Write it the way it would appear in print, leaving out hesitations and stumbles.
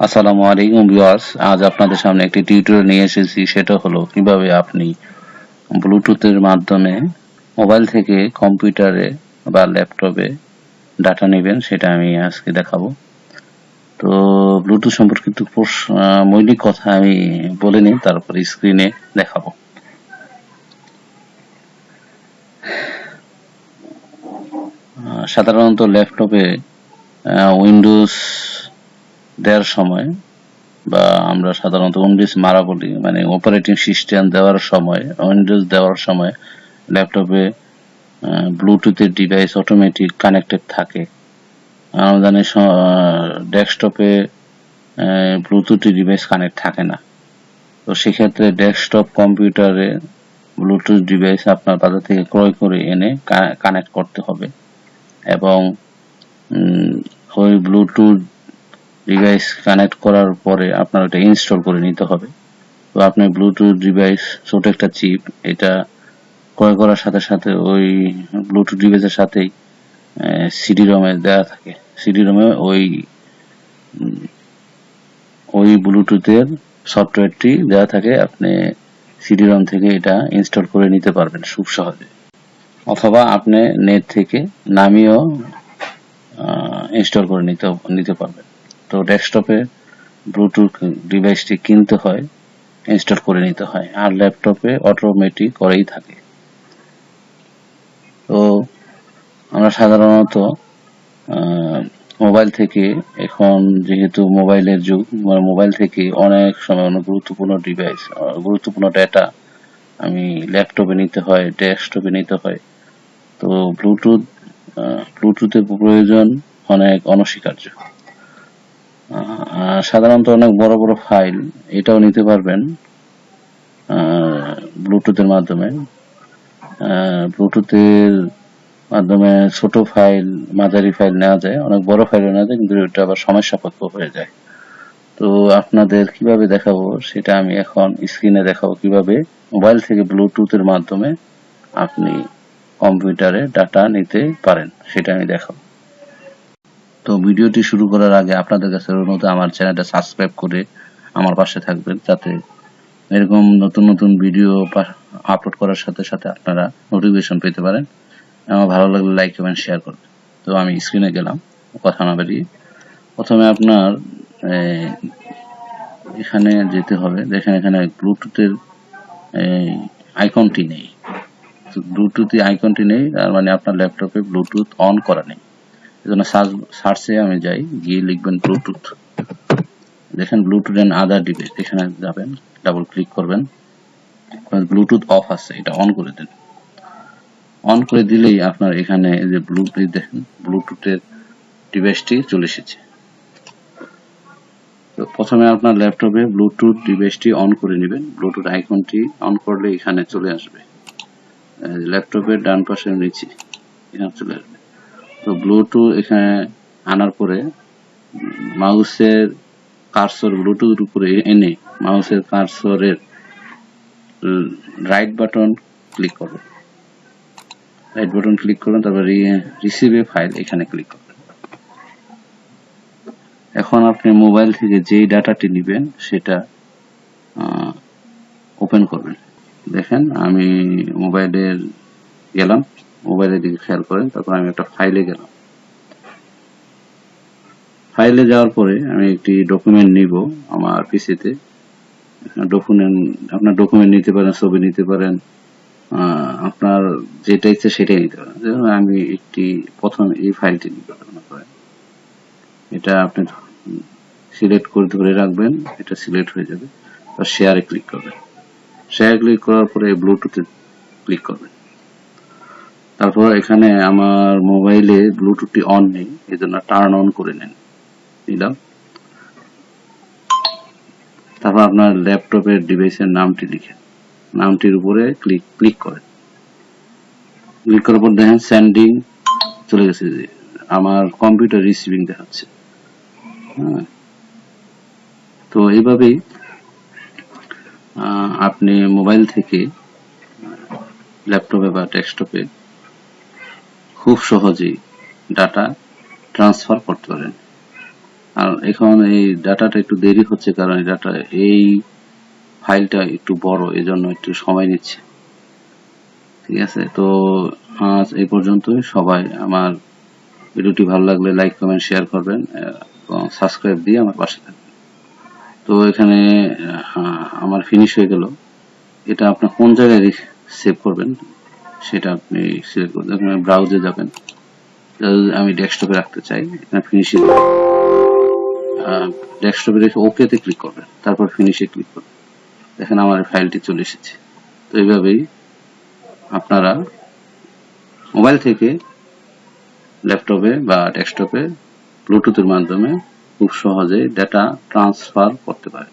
আসসালামু আলাইকুম ভিউয়ার্স, আজ আপনাদের সামনে একটি টিউটোরিয়াল নিয়ে এসেছি। সেটা হলো কিভাবে আপনি ব্লুটুথের মাধ্যমে মোবাইল থেকে কম্পিউটারে বা ল্যাপটপে ডাটা নেবেন, সেটা আমি আজকে দেখাবো। তো ব্লুটুথ সম্পর্কিত মৌলিক কথা আমি বলে নিই, তারপরে স্ক্রিনে দেখাবো। সাধারণত ল্যাপটপে উইন্ডোজ দেওয়ার সময় বা আমরা সাধারণত উইন্ডোজ মারা বলি, মানে অপারেটিং সিস্টেম দেওয়ার সময়, উইন্ডোজ দেওয়ার সময় ল্যাপটপে ব্লুটুথের ডিভাইস অটোমেটিক কানেক্টেড থাকে। আমরা জানি ডেস্কটপে ব্লুটুথ ডিভাইস কানেক্ট থাকে না। তো সেক্ষেত্রে ডেস্কটপ কম্পিউটারে ব্লুটুথ ডিভাইস আপনার বাজার থেকে ক্রয় করে এনে কানেক্ট করতে হবে এবং ওই ব্লুটুথ ডিভাইস কানেক্ট করার পরে আপনার ওটা ইনস্টল করে নিতে হবে। তো আপনি ব্লুটুথ ডিভাইস ছোট একটা চিপ, এটা ক্রয় করার সাথে সাথে ওই ব্লুটুথ ডিভাইসের সাথেই সিডি রমে দেওয়া থাকে। সিডি রমে ওই ব্লুটুথের সফটওয়্যারটি দেওয়া থাকে। আপনি সিডি রম থেকে এটা ইনস্টল করে নিতে পারবেন খুব সহজে, অথবা আপনি নেট থেকে নামিয়েও ইনস্টল করে নিতে পারবেন। তো ডেস্কটপে ব্লুটুথ ডিভাইসটি কিনতে হয়, ইনস্টল করে নিতে হয়, আর ল্যাপটপে অটোমেটিক করেই থাকে। তো আমরা সাধারণত মোবাইল থেকে, এখন যেহেতু মোবাইলের যুগ, মোবাইল থেকে অনেক সময় অনেক গুরুত্বপূর্ণ ডেটা আমি ল্যাপটপে নিতে হয়, ডেস্কটপে নিতে হয়। তো ব্লুটুথের প্রয়োজন অনেক অনস্বীকার্য। সাধারণত অনেক বড় বড় ফাইল এটাও নিতে পারবেন ব্লুটুথের মাধ্যমে। ব্লুটুথের মাধ্যমে ছোট ফাইল, মাঝারি ফাইল নেওয়া যায়, অনেক বড় ফাইল নেওয়া যায়, কিন্তু এটা আবার সময় সাপেক্ষ হয়ে যায়। তো আপনাদের কিভাবে দেখাবো সেটা আমি এখন স্ক্রিনে দেখাবো, কিভাবে মোবাইল থেকে ব্লুটুথের মাধ্যমে আপনি কম্পিউটারে ডাটা নিতে পারেন সেটা আমি দেখাবো। তো ভিডিওটি শুরু করার আগে আপনাদের কাছে অনুরোধ, আমার চ্যানেলটা সাবস্ক্রাইব করে আমার পাশে থাকবেন, যাতে এরকম নতুন নতুন ভিডিও আপলোড করার সাথে সাথে আপনারা নোটিফিকেশন পেতে পারেন। আমার ভালো লাগলে লাইক এবং শেয়ার করবেন। তো আমি স্ক্রিনে গেলাম, কথা না বেরিয়ে। প্রথমে আপনার এখানে যেতে হবে। দেখেন এখানে ব্লুটুথের আইকনটি নেই। ব্লুটুথ আইকনটি নেই, তার মানে আপনার ল্যাপটপে ব্লুটুথ অন করা নেই। এজন্য সার্চে আমি যাই, গিয়ে লিখবেন ব্লুটুথ। দেখেন ব্লুটুথ এন্ড আদার ডিভাইস, এখানে যাবেন, ডাবল ক্লিক করবেন। ব্লুটুথ অফ আছে, এটা অন করে দেন। অন করে দিলেই আপনার এখানে যে ব্লুটুথ, দেখেন ব্লুটুথের ডিভাইসটি চলে এসেছে। তো প্রথমে আপনার ল্যাপটপে ব্লুটুথ ডিভাইসটি অন করে নেবেন। ব্লুটুথ আইকনটি অন করলে এখানে চলে আসবে, ল্যাপটপের ডান পাশের নিচে এখানে চলে আসবে। তো ব্লুটুথ এখানে আনার পরে মাউসের কার্সর ব্লুটুথের উপরে এনে মাউসের কার্সরের রাইট বাটন ক্লিক করবেন। রাইট বাটন ক্লিক করবেন, তারপর রিসিভ এ ফাইল, এখানে ক্লিক করবেন। এখন আপনি মোবাইল থেকে যেই ডাটাটি নেবেন সেটা ওপেন করবেন। দেখেন আমি মোবাইলের গেলাম, মোবাইলের দিকে খেয়াল করেন, তারপর আমি একটা ফাইলে গেলাম। ফাইলে যাওয়ার পরে আমি একটি ডকুমেন্ট নিব আমার পিসিতে। আপনার ডকুমেন্ট নিতে পারেন, ছবি নিতে পারেন, আপনার যেটা ইচ্ছে সেটাই নিতে পারেন। যেমন আমি প্রথম এই ফাইলটি নিব, এটা আপনি সিলেক্ট করে ধরে রাখবেন, এটা সিলেক্ট হয়ে যাবে। শেয়ারে ক্লিক করবেন। শেয়ার ক্লিক করার পরে ব্লুটুথে ক্লিক করবেন। তারপর এখানে আমার মোবাইলে ব্লুটুথটি অন নেই, এই জন্য টার্ন অন করে নিলাম। তারপর আপনার ল্যাপটপের ডিভাইসের নামটি লিখেন, নামটির উপরে ক্লিক করেন। ক্লিক করার পর দেখেন সেন্ডিং চলে গেছে, যে আমার কম্পিউটার রিসিভিং দেখাচ্ছে। তো এইভাবেই আপনি মোবাইল থেকে ল্যাপটপে বা ডেস্কটপে খুব সহজেই ডাটা ট্রান্সফার করতে পারেন। আর এখন এই ডাটাটা একটু দেরি হচ্ছে, কারণ এই ফাইলটা একটু বড়, এজন্য একটু সময় নিচ্ছে। ঠিক আছে, তো আজ এই পর্যন্তই। সবাই আমার ভিডিওটি ভালো লাগলে লাইক, কমেন্ট, শেয়ার করবেন এবং সাবস্ক্রাইব দিয়ে আমার পাশে থাকবেন। তো এখানে আমার ফিনিশ হয়ে গেল। এটা আপনার কোন জায়গায় সেভ করবেন সেটা আপনি সিলেক্ট করবেন। এখানে ব্রাউজে যাবেন, আমি ডেস্কটপে রাখতে চাই, এখানে ফিনিশে ডেস্কটপে রেখে ওকেতে ক্লিক করবেন, তারপর ফিনিশে ক্লিক করবেন। দেখেন আমার ফাইলটি চলে এসেছে। তো এইভাবেই আপনারা মোবাইল থেকে ল্যাপটপে বা ডেস্কটপে ব্লুটুথের মাধ্যমে খুব সহজে ডেটা ট্রান্সফার করতে পারেন।